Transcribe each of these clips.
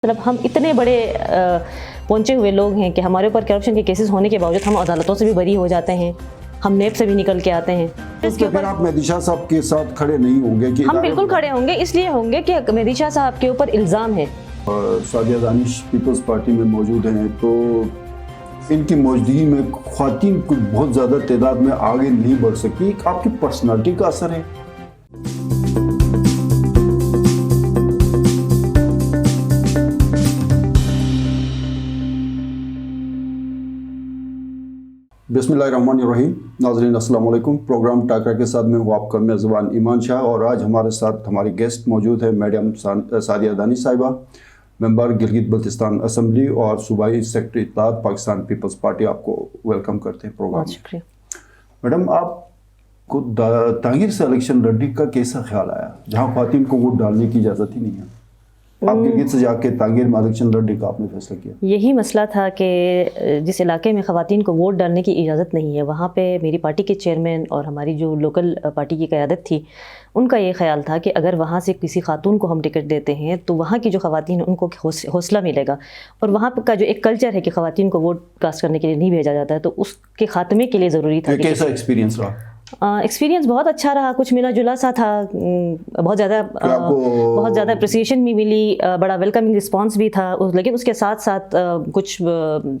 مطلب ہم اتنے بڑے پہنچے ہوئے لوگ ہیں کہ ہمارے اوپر کرپشن کے کیسز ہونے کے باوجود ہم عدالتوں سے بھی بری ہو جاتے ہیں، ہم نیب سے بھی نکل کے آتے ہیں۔ اس کے اوپر آپ مہدی شاہ صاحب کے ساتھ کھڑے نہیں ہوں گے؟ کہ ہم بالکل کھڑے ہوں گے، اس لیے ہوں گے کہ مہدی شاہ صاحب کے اوپر الزام ہے۔ سعدیہ دانش پیپلز پارٹی میں موجود ہیں، تو ان کی موجودگی میں خواتین کو بہت زیادہ تعداد میں آگے نہیں بڑھ سکی، آپ کی پرسنالٹی کا اثر ہے؟ بسم اللہ الرحمن الرحیم۔ ناظرین السلام علیکم۔ پروگرام ٹاکرا کے ساتھ میں ہوں آپ کا میزبان ایمان شاہ، اور آج ہمارے ساتھ ہماری گیسٹ موجود ہے میڈم سعدیہ دانش صاحبہ، ممبر گلگت بلتستان اسمبلی اور صوبائی سیکرٹری اطلاعات پاکستان پیپلز پارٹی۔ آپ کو ویلکم کرتے ہیں پروگرام میں۔ شکریہ میڈم، آپ کو تانگیر سے الیکشن لڑنے کا کیسا خیال آیا جہاں خواتین کو ووٹ ڈالنے کی اجازت ہی نہیں ہے؟ آپ گلگت سے جا کے تانگیر میں الیکشن لڑنے کا آپ نے فیصلہ کیا۔ یہی مسئلہ تھا کہ جس علاقے میں خواتین کو ووٹ ڈالنے کی اجازت نہیں ہے، وہاں پہ میری پارٹی کے چیئرمین اور ہماری جو لوکل پارٹی کی قیادت تھی، ان کا یہ خیال تھا کہ اگر وہاں سے کسی خاتون کو ہم ٹکٹ دیتے ہیں تو وہاں کی جو خواتین ہیں ان کو حوصلہ ملے گا، اور وہاں کا جو ایک کلچر ہے کہ خواتین کو ووٹ کاسٹ کرنے کے لیے نہیں بھیجا جاتا ہے، تو اس کے خاتمے کے لیے ضروری تھا۔ کیسا ایکسپیرینس رہا؟ ایکسپیرینس بہت اچھا رہا، کچھ ملا جلا سا تھا، بہت زیادہ اپریسیشن بھی ملی، بڑا ویلکمنگ رسپانس بھی تھا، لیکن اس کے ساتھ ساتھ کچھ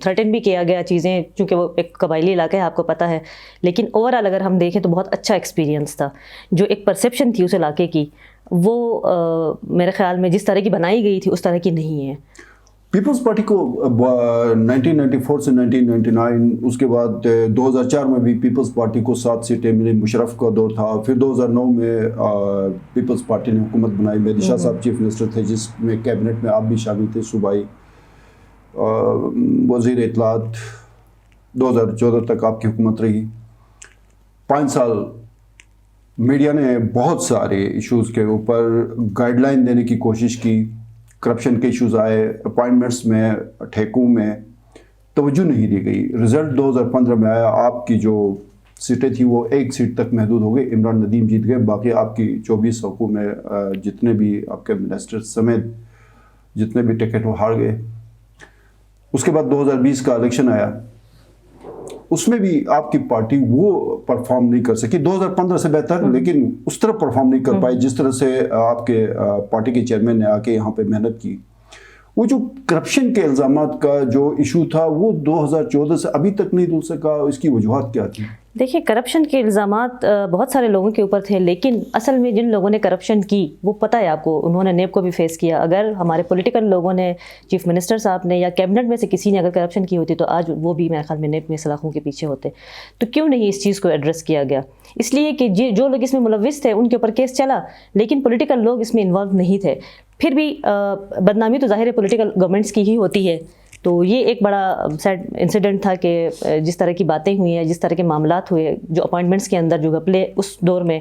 تھریٹن بھی کیا گیا چیزیں، چونکہ وہ ایک قبائلی علاقہ ہے، آپ کو پتہ ہے۔ لیکن اوور آل اگر ہم دیکھیں تو بہت اچھا ایکسپیرینس تھا۔ جو ایک پرسیپشن تھی اس علاقے کی، وہ میرے خیال میں جس طرح کی بنائی گئی تھی اس طرح کی نہیں ہے۔ پیپلز پارٹی کو 1994 سے 1999، اس کے بعد 2004 میں بھی پیپلز پارٹی کو 7 سیٹیں ملی، مشرف کا دور تھا۔ پھر 2009 میں پیپلز پارٹی نے حکومت بنائی، مہدی شاہ صاحب چیف منسٹر تھے، جس میں کیبنٹ میں آپ بھی شامل تھے، صوبائی وزیر اطلاعات۔ 2014 تک آپ کی حکومت رہی۔ 5 سال میڈیا نے بہت سارے ایشوز کے اوپر گائیڈ لائن دینے کی کوشش کی، کرپشن کے ایشوز آئے، اپائنٹمنٹس میں، ٹھیکوں میں توجہ نہیں دی گئی۔ رزلٹ 2015 میں آیا، آپ کی جو سیٹیں تھیں وہ 1 سیٹ تک محدود ہو گئی، عمران ندیم جیت گئے، باقی آپ کی 24 حقوق میں جتنے بھی آپ کے منسٹر سمیت جتنے بھی ٹکٹ وہ ہار گئے۔ اس کے بعد 2020 کا الیکشن آیا، اس میں بھی آپ کی پارٹی وہ پرفارم نہیں کر سکی، 2015 سے بہتر، لیکن اس طرح پرفارم نہیں کر پائی جس طرح سے آپ کے پارٹی کے چیئرمین نے آ کے یہاں پہ محنت کی۔ وہ جو کرپشن کے الزامات کا جو ایشو تھا وہ 2014 سے ابھی تک نہیں دھل سکا، اس کی وجوہات کیا تھی؟ دیکھیے، کرپشن کے الزامات بہت سارے لوگوں کے اوپر تھے، لیکن اصل میں جن لوگوں نے کرپشن کی وہ پتہ ہے آپ کو، انہوں نے نیب کو بھی فیس کیا۔ اگر ہمارے پولیٹیکل لوگوں نے، چیف منسٹر صاحب نے یا کیبنٹ میں سے کسی نے اگر کرپشن کی ہوتی تو آج وہ بھی میرے خیال میں نیب میں سلاخوں کے پیچھے ہوتے۔ تو کیوں نہیں اس چیز کو ایڈریس کیا گیا؟ اس لیے کہ جو لوگ اس میں ملوث تھے ان کے اوپر کیس چلا، لیکن پولیٹیکل لوگ اس میں انوالو نہیں تھے۔ پھر بھی بدنامی تو ظاہر ہے پولیٹیکل گورنمنٹس کی ہی ہوتی ہے۔ تو یہ ایک بڑا سیڈ انسیڈنٹ تھا کہ جس طرح کی باتیں ہوئی ہیں، جس طرح کے معاملات ہوئے، جو اپوائنٹمنٹس کے اندر جو گھپلے اس دور میں،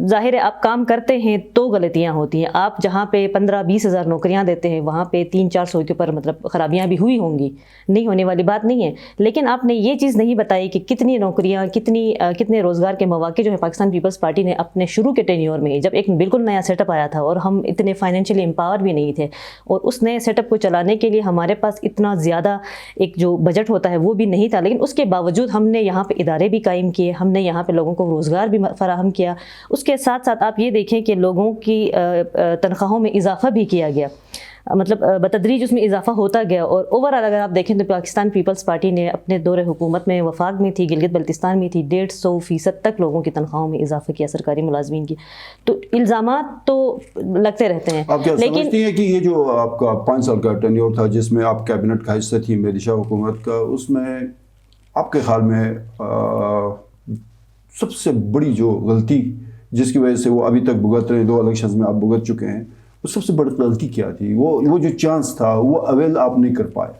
ظاہر ہے آپ کام کرتے ہیں تو غلطیاں ہوتی ہیں۔ آپ جہاں پہ 15-20 ہزار نوکریاں دیتے ہیں وہاں پہ 300-400 کے اوپر مطلب خرابیاں بھی ہوئی ہوں گی، نہیں ہونے والی بات نہیں ہے۔ لیکن آپ نے یہ چیز نہیں بتائی کہ کتنی نوکریاں، کتنے روزگار کے مواقع جو ہے پاکستان پیپلز پارٹی نے اپنے شروع کے ٹینیور میں، جب ایک بالکل نیا سیٹ اپ آیا تھا اور ہم اتنے فائنینشلی امپاور بھی نہیں تھے، اور اس نئے سیٹ اپ کو چلانے کے لیے ہمارے پاس اتنا زیادہ ایک جو بجٹ ہوتا ہے وہ بھی نہیں تھا، لیکن اس کے باوجود ہم نے یہاں پہ ادارے بھی قائم کیے، ہم نے یہاں پہ لوگوں کو روزگار بھی فراہم کیا۔ اس کے ساتھ ساتھ آپ یہ دیکھیں کہ لوگوں کی تنخواہوں میں اضافہ بھی کیا گیا، مطلب بتدریج اس میں اضافہ ہوتا گیا۔ اور اوورآل اگر آپ دیکھیں تو پاکستان پیپلز پارٹی نے اپنے دور حکومت میں، وفاق میں تھی، گلگت بلتستان میں تھی، 150% تک لوگوں کی تنخواہوں میں اضافہ کیا، سرکاری ملازمین کی۔ تو الزامات تو لگتے رہتے ہیں، آپ کیا سمجھتی ہیں کہ یہ جو آپ کا 5 سال کا ٹینیور تھا جس میں آپ کیبنٹ کا حصہ تھی مہدی شاہ حکومت کا، اس میں آپ کے خیال میں سب سے بڑی جو غلطی جس کی وجہ سے وہ ابھی تک بھگت رہے، 2 الیکشنز میں آپ بھگت چکے ہیں، وہ سب سے بڑی غلطی کیا تھی؟ وہ جو چانس تھا وہ اویل آپ نہیں کر پائے۔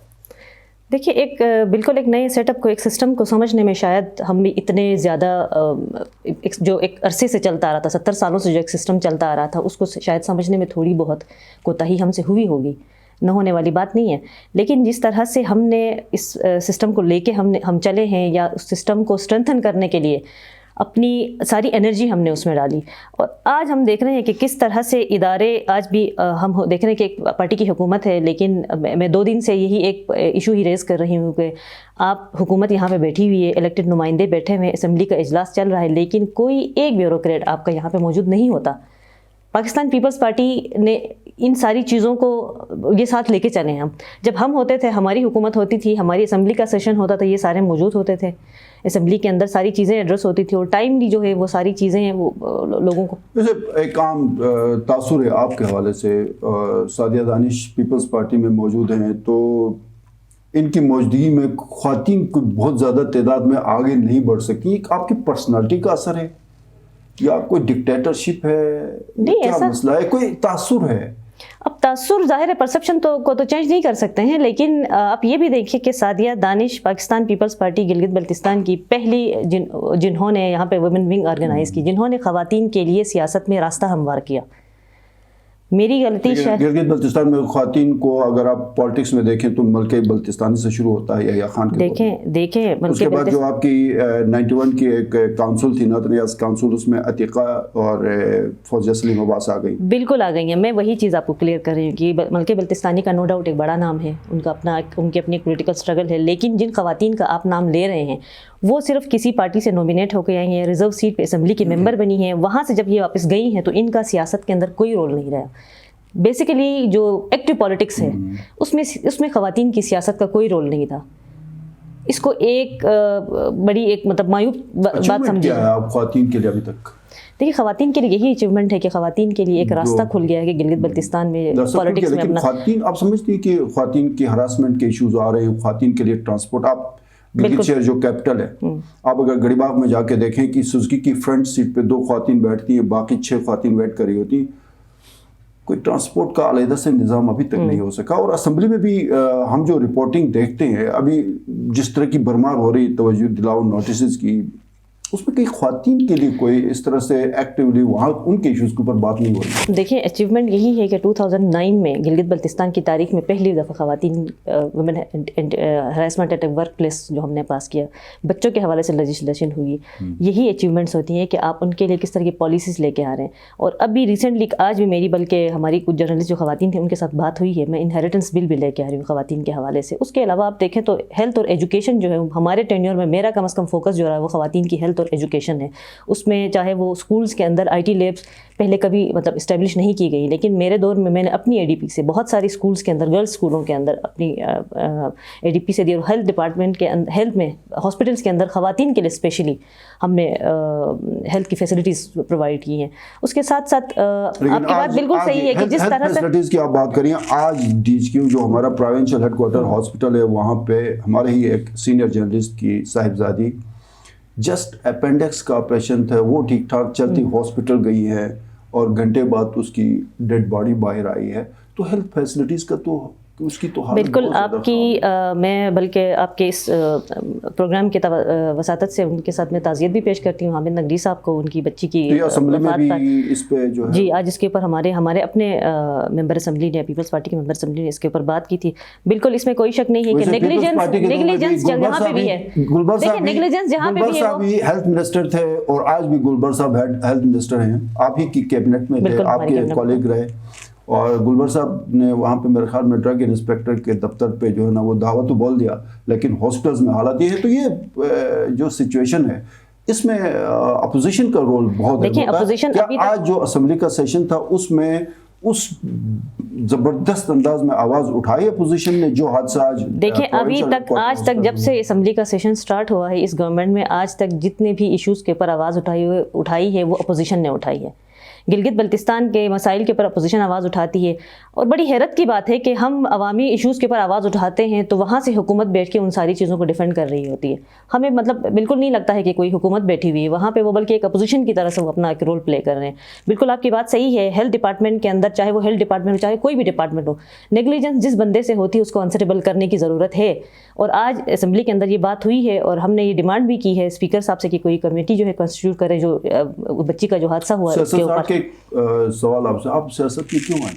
دیکھیے، بالکل ایک نئے سیٹ اپ کو، ایک سسٹم کو سمجھنے میں شاید ہم بھی اتنے زیادہ، جو ایک عرصے سے چلتا آ رہا تھا، 70 سالوں سے جو ایک سسٹم چلتا آ رہا تھا، اس کو شاید سمجھنے میں تھوڑی بہت کوتاہی ہم سے ہوئی ہوگی، نہ ہونے والی بات نہیں ہے۔ لیکن جس طرح سے ہم نے اس سسٹم کو لے کے ہم چلے ہیں، یا اس سسٹم کو اسٹرینتھن کرنے کے لیے اپنی ساری انرجی ہم نے اس میں ڈالی. اور آج ہم دیکھ رہے ہیں کہ کس طرح سے ادارے آج بھی ہم دیکھ رہے ہیں کہ ایک پارٹی کی حکومت ہے, لیکن میں 2 دن سے یہی ایک ایشو ہی ریز کر رہی ہوں کہ آپ حکومت یہاں پہ بیٹھی ہوئی ہے, الیکٹڈ نمائندے بیٹھے ہوئے, اسمبلی کا اجلاس چل رہا ہے, لیکن کوئی ایک بیوروکریٹ آپ کا یہاں پہ موجود نہیں ہوتا. پاکستان پیپلز پارٹی نے ان ساری چیزوں کو یہ ساتھ لے کے چلے ہم. جب ہم ہوتے تھے, ہماری حکومت ہوتی تھی, ہماری اسمبلی کا سیشن ہوتا تھا, یہ سارے موجود ہوتے تھے, اسمبلی کے اندر ساری چیزیں ایڈریس ہوتی تھی, اور ٹائملی جو ہے وہ ساری چیزیں ہیں وہ لوگوں کو. ویسے ایک عام تاثر ہے آپ کے حوالے سے, سعدیہ دانش پیپلز پارٹی میں موجود ہیں, تو ان کی موجودگی میں خواتین کو بہت زیادہ تعداد میں آگے نہیں بڑھ سکی. آپ کی پرسنالٹی کا اثر ہے یا کوئی ڈکٹیٹرشپ ہے, کیا مسئلہ ہے, کوئی تاثر ہے؟ اب تاثر ظاہر ہے پرسیپشن کو تو چینج نہیں کر سکتے ہیں, لیکن آپ یہ بھی دیکھیے کہ سعدیہ دانش پاکستان پیپلز پارٹی گلگت بلتستان کی پہلی جنہوں نے یہاں پہ ویمن ونگ آرگنائز کی, جنہوں نے خواتین کے لیے سیاست میں راستہ ہموار کیا. میری غلطی گلگت بلتستان میں خواتین کو اگر آپ پالیٹکس میں دیکھیں تو ملکہ بلتستانی سے شروع ہوتا ہے, یا خان کے دیکھیں اس کے بعد جو آپ کی 91 کی ایک کاؤنسل تھی, نارتھ ریاض کاؤنسل, اس میں عتیقہ اور فوزیہ سلیم عباس آ گئی. بالکل آ گئی ہیں. میں وہی چیز آپ کو کلیئر کر رہی ہوں کہ ملکہ بلتستانی کا نو ڈاؤٹ ایک بڑا نام ہے, ان کا اپنا ان کی اپنی پولیٹیکل اسٹرگل ہے, لیکن جن خواتین کا آپ نام لے رہے ہیں وہ صرف کسی پارٹی سے نومینیٹ ہو کے آئی ہیں, ریزرو سیٹ پہ اسمبلی کی ممبر بنی ہیں, وہاں سے جب یہ واپس گئی ہیں تو ان کا سیاست کے اندر کوئی رول نہیں رہا. بیسیکلی جو ایکٹیو پالیٹکس ہے اس میں خواتین کی سیاست کا کوئی رول نہیں تھا. اس کو ایک بڑی ایک مطلب مایوب بات سمجھیں. آپ خواتین کے لیے ابھی تک دیکھیے, خواتین کے لیے یہی اچیومنٹ ہے کہ خواتین کے لیے ایک راستہ کھل گیا ہے کہ گلگت بلتستان میں پالیٹکس میں اپنا. خواتین آپ سمجھتی ہیں کہ خواتین کی ہراسمنٹ کے ایشوز آ رہے ہیں, خواتین کے لیے ٹرانسپورٹ, آپ گلگت شہر جو کیپٹل ہے, آپ اگر گڑی باغ میں جا کے دیکھیں کہ سوزوکی کی فرنٹ سیٹ پہ 2 خواتین بیٹھتی ہیں, باقی 6 خواتین ویٹ کر رہی ہوتی. کوئی ٹرانسپورٹ کا علیحدہ سے نظام ابھی تک نہیں ہو سکا. اور اسمبلی میں بھی ہم جو رپورٹنگ دیکھتے ہیں ابھی, جس طرح کی بھرمار ہو رہی توجہ دلاؤ نوٹسز کی, اس میں کئی خواتین کے لیے کوئی اس طرح سے ایکٹیولی وہاں ان کے ایشوز کے اوپر بات نہیں ہو رہی. دیکھیں, اچیومنٹ یہی ہے کہ 2009 میں گلگت بلتستان کی تاریخ میں پہلی دفعہ خواتین women harassment at work place جو ہم نے پاس کیا, بچوں کے حوالے سے لیجسلیشن ہوئی. یہی اچیومنٹس ہوتی ہیں کہ آپ ان کے لیے کس طرح کی پالیسیز لے کے آ رہے ہیں. اور ابھی ریسنٹلی آج بھی میری, بلکہ ہماری کچھ جرنلسٹ جو خواتین تھیں ان کے ساتھ بات ہوئی ہے, میں انہیریٹنس بل بھی لے کے آ رہی ہوں خواتین کے حوالے سے. اس کے علاوہ آپ دیکھیں تو ہیلتھ اور ایجوکیشن جو ہے ہمارے ٹینیور میں, میرا کم از کم فوکس جو رہا ہے وہ خواتین کی ہیلتھ اور ایجوکیشن ہے. اس میں چاہے وہ اسکولز کے اندر آئی ٹی لیبس پہلے کبھی مطلب اسٹیبلش نہیں کی گئی, لیکن میرے دور میں میں نے اپنی اے ڈی پی سے بہت ساری اسکولز کے اندر, گرلز اسکولوں کے اندر اپنی اے ڈی پی سے دی, اور ہیلتھ ڈپارٹمنٹ کے اندر, ہیلتھ میں ہاسپٹلس کے اندر خواتین کے لیے اسپیشلی ہم نے ہیلتھ کی فیسلٹیز پرووائڈ کی ہیں. اس کے ساتھ ساتھ آپ کی بات بالکل صحیح ہے کہ جس طرح سے فیسلٹیز کی آپ بات کریے, آج ڈی ایچ کیو جو ہمارا پروونشل ہیڈ کوارٹر ہاسپٹل ہے, وہاں پہ ہمارے ہی ایک سینئر جرنلسٹ کی صاحبزادی جسٹ اپینڈکس کا آپریشن تھا, وہ ٹھیک ٹھاک چلتی ہاسپٹل گئی ہے اور گھنٹے بعد اس کی ڈیڈ باڈی باہر آئی ہے. تو ہیلتھ فیسلٹیز کا تو اس کی تو بالکل آپ کی میں بلکہ آپ کے اس پروگرام کے وساطت سے ان کے ساتھ میں تعزیت بھی پیش کرتی ہوں. حامد نقوی صاحب کو ان کی بچی کی وفات پر اس پہ جو ہے جی آج اس کے اوپر ہمارے اپنے ممبر اسمبلی نے, پیپلز پارٹی کے ممبر اسمبلی نے اس کے اوپر بات کی تھی. بالکل اس میں کوئی شک نہیں ہے کہ نیگلیجنس جہاں پہ بھی ہے, دیکھیں نیگلیجنس جہاں پہ بھی ہے, وہ ہیلتھ منسٹر تھے اور آج بھی گلبر صاحب ہیلتھ منسٹر ہیں, آپ ہی کی کیبنٹ میں تھے, آپ کے کالگ رہے. اور گلبر صاحب نے وہاں پہ میرے خیال میں ڈرگ انسپیکٹر کے دفتر پہ جو ہے نا وہ دعوت تو بول دیا, لیکن ہاسپٹلز میں حالات یہ ہے. تو یہ جو سچویشن ہے اس میں اپوزیشن کا رول بہت ہے. آج جو اسمبلی کا سیشن تھا اس میں اس زبردست انداز میں آواز اٹھائی اپوزیشن نے, جو حادثہ آج دیکھیں ابھی تک آج تک جب سے اسمبلی کا سیشن سٹارٹ ہوا ہے اس گورنمنٹ میں, آج تک جتنے بھی ایشوز کے اوپر آواز اٹھائی ہے وہ اپوزیشن نے اٹھائی ہے. گلگت بلتستان کے مسائل کے اوپر اپوزیشن آواز اٹھاتی ہے, اور بڑی حیرت کی بات ہے کہ ہم عوامی ایشوز کے اوپر آواز اٹھاتے ہیں تو وہاں سے حکومت بیٹھ کے ان ساری چیزوں کو ڈیفینڈ کر رہی ہوتی ہے. ہمیں مطلب بالکل نہیں لگتا ہے کہ کوئی حکومت بیٹھی ہوئی ہے وہاں پہ, وہ بلکہ ایک اپوزیشن کی طرح سے وہ اپنا ایک رول پلے کر رہے ہیں. بالکل آپ کی بات صحیح ہے, ہیلتھ ڈپارٹمنٹ کے اندر چاہے وہ ہیلتھ ڈپارٹمنٹ ہو چاہے کوئی بھی ڈپارٹمنٹ ہو, نیگلیجنس جس بندے سے ہوتی ہے اس کو آنسریبل کرنے کی ضرورت ہے. اور آج اسمبلی کے اندر یہ بات ہوئی ہے اور ہم نے یہ ڈیمانڈ بھی کی ہے اسپیکر صاحب سے کہ کوئی کمیٹی جو ہے کنسٹیٹیوٹ کرے جو بچی کا جو حادثہ ہوا اس کے اوپر. سوال آپ سے, آپ سیاست میں کیوں آئیں؟